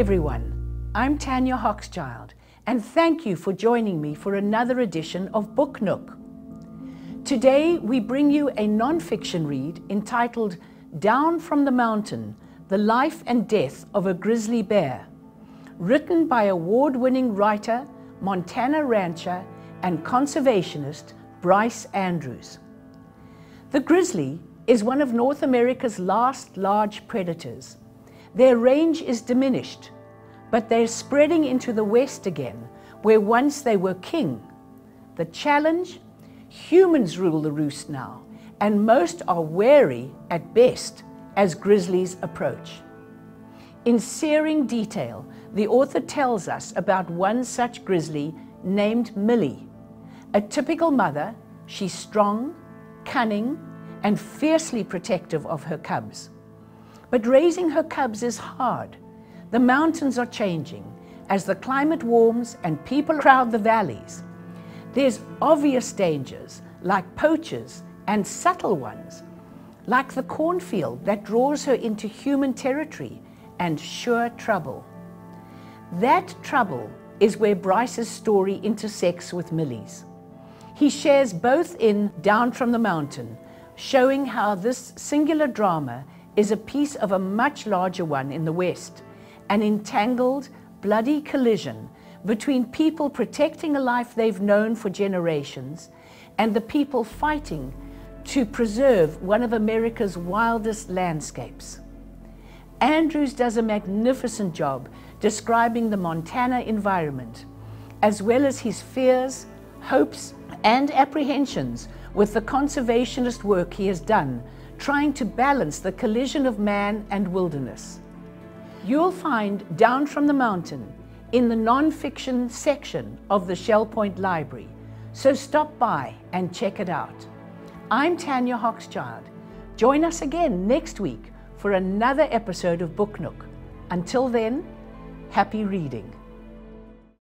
everyone, I'm Tanya Hochschild, and thank you for joining me for another edition of Book Nook. Today we bring you a non-fiction read entitled Down from the Mountain, The Life and Death of a Grizzly Bear, written by award-winning writer, Montana rancher, and conservationist Bryce Andrews. The grizzly is one of North America's last large predators. Their range is diminished, but they're spreading into the west again, where once they were king. The challenge? Humans rule the roost now, and most are wary at best as grizzlies approach. In searing detail, the author tells us about one such grizzly named Millie. A typical mother, she's strong, cunning, and fiercely protective of her cubs. But raising her cubs is hard. The mountains are changing as the climate warms and people crowd the valleys. There's obvious dangers like poachers and subtle ones, like the cornfield that draws her into human territory, and sure trouble. That trouble is where Bryce's story intersects with Millie's. He shares both in Down from the Mountain, showing how this singular drama is a piece of a much larger one in the West, an entangled, bloody collision between people protecting a life they've known for generations and the people fighting to preserve one of America's wildest landscapes. Andrews does a magnificent job describing the Montana environment, as well as his fears, hopes, and apprehensions with the conservationist work he has done, trying to balance the collision of man and wilderness. You'll find Down from the Mountain in the non-fiction section of the Shell Point Library, so stop by and check it out. I'm Tanya Hochschild. Join us again next week for another episode of Book Nook. Until then, happy reading.